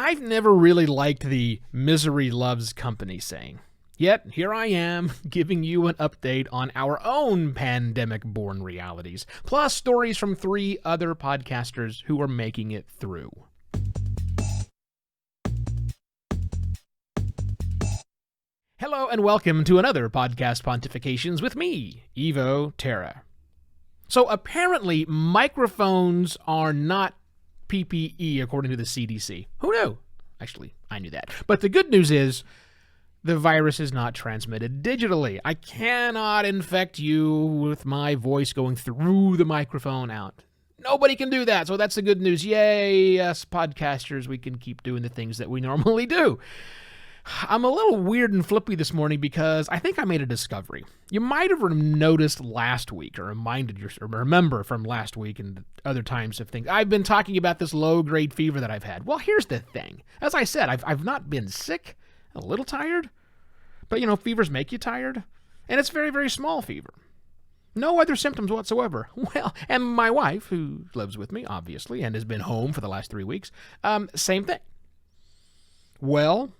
I've never really liked the misery loves company saying. Yet, here I am, giving you an update on our own pandemic-borne realities, plus stories from 3 other podcasters who are making it through. Hello and welcome to another Podcast Pontifications with me, Evo Terra. So apparently, microphones are not PPE according to the CDC. Who knew? Actually, I knew that. But the good news is, the virus is not transmitted digitally. I cannot infect you with my voice going through the microphone out. Nobody can do that, so that's the good news. Yay, us podcasters, we can keep doing the things that we normally do. I'm a little weird and flippy this morning because I think I made a discovery. You might have noticed last week, or remember from last week and other times of things. I've been talking about this low-grade fever that I've had. Well, here's the thing. As I said, I've not been sick. A little tired, but fevers make you tired, and it's very, very small fever. No other symptoms whatsoever. Well, and my wife, who lives with me, obviously, and has been home for the last 3 weeks, same thing. Well,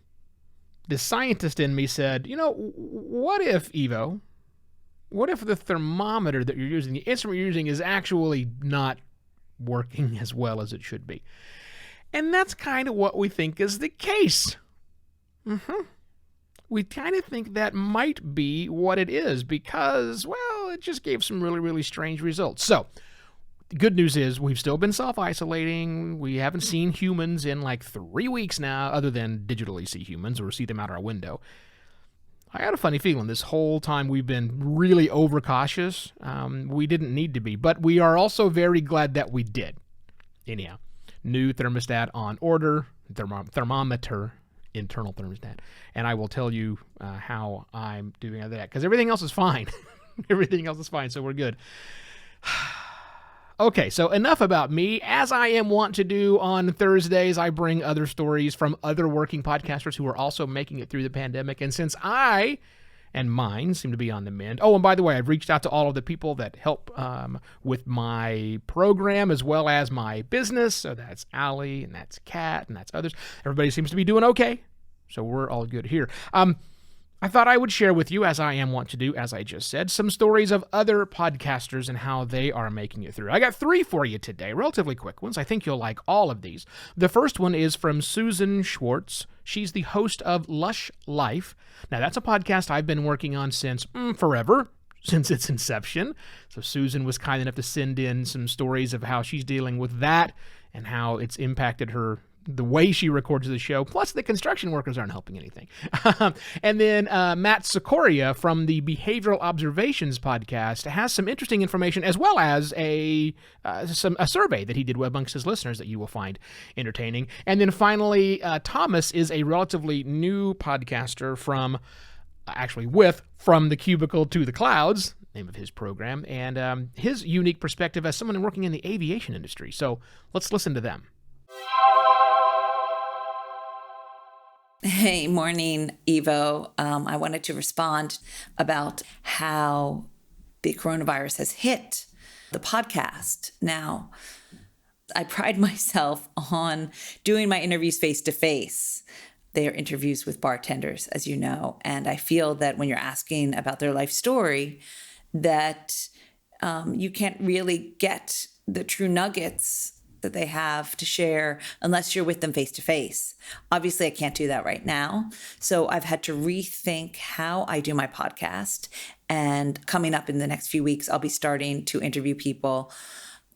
the scientist in me said, what if the thermometer that you're using, the instrument you're using, is actually not working as well as it should be? And that's kind of what we think is the case. We kind of think that might be what it is because, well, it just gave some really, really strange results. So, the good news is we've still been self-isolating. We haven't seen humans in like 3 weeks now, other than digitally see humans or see them out our window. I had a funny feeling this whole time we've been really overcautious. We didn't need to be, but we are also very glad that we did. Anyhow, new thermostat on order, thermometer, internal thermostat, and I will tell you how I'm doing that because everything else is fine. Everything else is fine, so we're good. Okay, so enough about me. As I am wont to do on Thursdays, I bring other stories from other working podcasters who are also making it through the pandemic, and since I and mine seem to be on the mend. Oh, and by the way, I've reached out to all of the people that help with my program as well as my business. So that's Allie, and that's Kat, and that's others. Everybody seems to be doing okay. So we're all good here. I thought I would share with you, as I am wont to do, as I just said, some stories of other podcasters and how they are making it through. I got 3 for you today, relatively quick ones. I think you'll like all of these. The first one is from Susan Schwartz. She's the host of Lush Life. Now, that's a podcast I've been working on since forever, since its inception. So Susan was kind enough to send in some stories of how she's dealing with that and how it's impacted her, the way she records the show, plus the construction workers aren't helping anything. And then Matt Sikoria from the Behavioral Observations podcast has some interesting information, as well as a survey that he did amongst his listeners that you will find entertaining. And then finally, Thomas is a relatively new podcaster from the Cubicle to the Clouds, name of his program, and his unique perspective as someone working in the aviation industry. So let's listen to them. Hey, morning, Evo. I wanted to respond about how the coronavirus has hit the podcast. Now, I pride myself on doing my interviews face-to-face. They are interviews with bartenders, as you know, and I feel that when you're asking about their life story, that you can't really get the true nuggets that they have to share unless you're with them face to face. Obviously, I can't do that right now. So I've had to rethink how I do my podcast. And coming up in the next few weeks, I'll be starting to interview people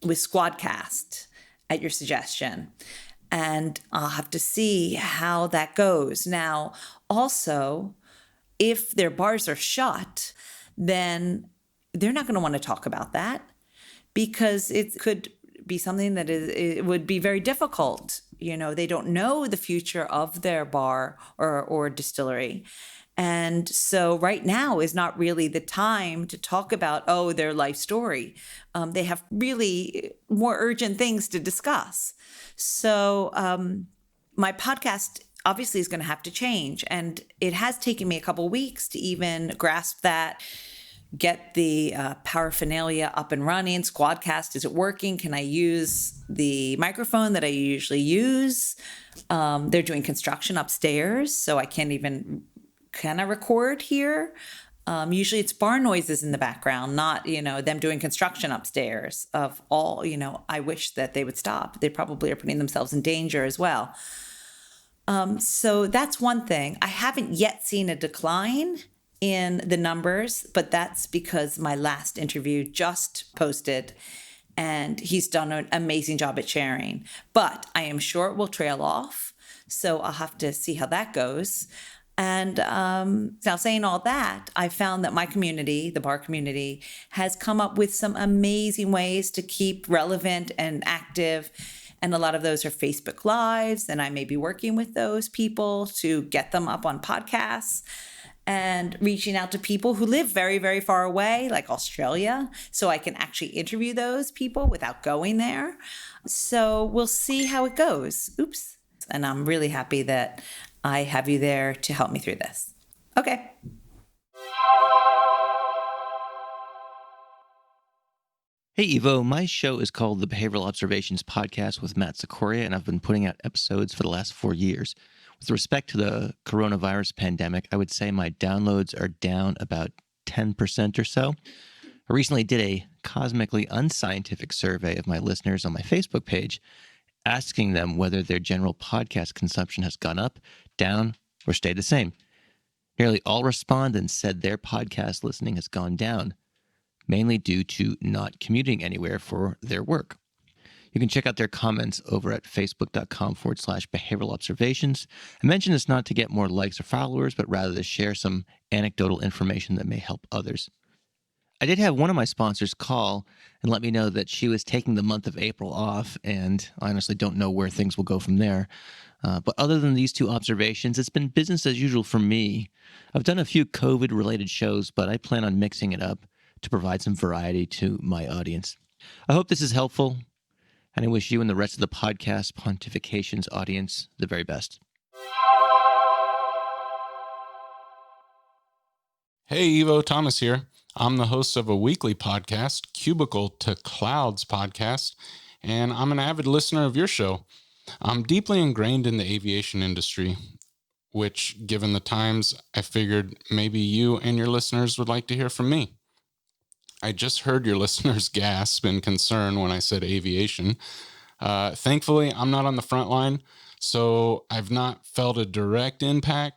with Squadcast at your suggestion. And I'll have to see how that goes. Now, also, if their bars are shut, then they're not going to want to talk about that because it could be something that it would be very difficult. They don't know the future of their bar or distillery. And so right now is not really the time to talk about, their life story. They have really more urgent things to discuss. So my podcast obviously is going to have to change. And it has taken me a couple weeks to even grasp that get the paraphernalia up and running. Squadcast, is it working? Can I use the microphone that I usually use? They're doing construction upstairs, so I can't even kind of record here. Usually it's barn noises in the background, not, them doing construction upstairs of all, I wish that they would stop. They probably are putting themselves in danger as well. So that's one thing. I haven't yet seen a decline in the numbers, but that's because my last interview just posted and he's done an amazing job at sharing. But I am sure it will trail off. So I'll have to see how that goes. And now, saying all that, I found that my community, the bar community, has come up with some amazing ways to keep relevant and active. And a lot of those are Facebook Lives, and I may be working with those people to get them up on podcasts and reaching out to people who live very, very far away, like Australia, so I can actually interview those people without going there. So we'll see how it goes. Oops. And I'm really happy that I have you there to help me through this. Okay. Hey, Evo. My show is called the Behavioral Observations Podcast with Matt Sikoria, and I've been putting out episodes for the last 4 years. With respect to the coronavirus pandemic, I would say my downloads are down about 10% or so. I recently did a cosmically unscientific survey of my listeners on my Facebook page, asking them whether their general podcast consumption has gone up, down, or stayed the same. Nearly all respondents said their podcast listening has gone down, mainly due to not commuting anywhere for their work. You can check out their comments over at facebook.com/behavioral observations. I mention this not to get more likes or followers, but rather to share some anecdotal information that may help others. I did have one of my sponsors call and let me know that she was taking the month of April off, and I honestly don't know where things will go from there. But other than these two observations, it's been business as usual for me. I've done a few COVID-related shows, but I plan on mixing it up to provide some variety to my audience. I hope this is helpful, and I wish you and the rest of the podcast Pontifications audience the very best. Hey, Evo, Thomas here. I'm the host of a weekly podcast, Cubicle to Clouds podcast, and I'm an avid listener of your show. I'm deeply ingrained in the aviation industry, which, given the times, I figured maybe you and your listeners would like to hear from me. I just heard your listeners gasp in concern when I said aviation. Thankfully, I'm not on the front line, so I've not felt a direct impact.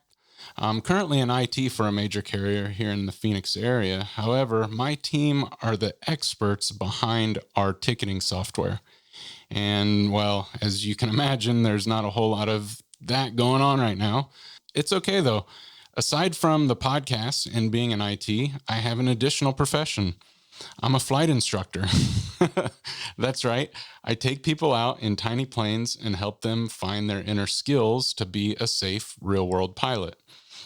I'm currently in IT for a major carrier here in the Phoenix area. However, my team are the experts behind our ticketing software. And, well, as you can imagine, there's not a whole lot of that going on right now. It's okay, though. Aside from the podcast and being in IT, I have an additional profession. I'm a flight instructor. That's right. I take people out in tiny planes and help them find their inner skills to be a safe, real-world pilot.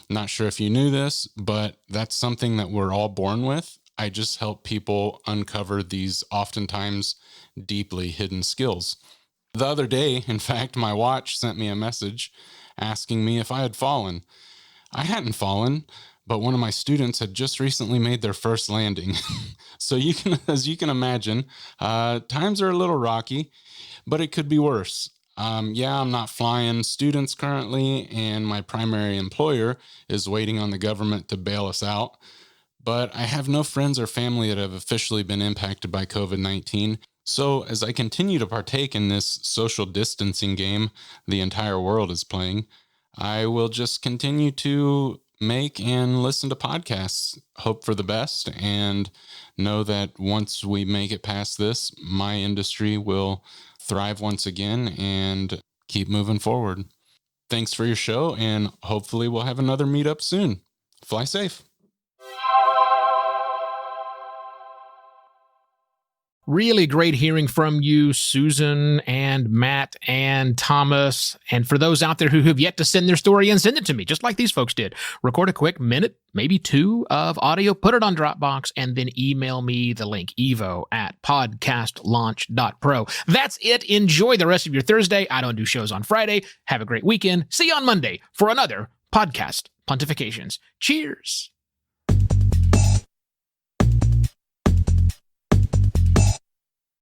Not sure if you knew this, but that's something that we're all born with. I just help people uncover these oftentimes deeply hidden skills. The other day, in fact, my watch sent me a message asking me if I had fallen. I hadn't fallen, but one of my students had just recently made their first landing. So as you can imagine, times are a little rocky, but it could be worse. I'm not flying students currently, and my primary employer is waiting on the government to bail us out. But I have no friends or family that have officially been impacted by COVID-19. So as I continue to partake in this social distancing game the entire world is playing, I will just continue to make and listen to podcasts, hope for the best, and know that once we make it past this, my industry will thrive once again and keep moving forward. Thanks for your show, and hopefully we'll have another meetup soon. Fly safe. Really great hearing from you, Susan and Matt and Thomas. And for those out there who have yet to send their story in, send it to me, just like these folks did. Record a quick minute, maybe two of audio, put it on Dropbox, and then email me the link, evo@podcastlaunch.pro. That's it. Enjoy the rest of your Thursday. I don't do shows on Friday. Have a great weekend. See you on Monday for another Podcast Pontifications. Cheers.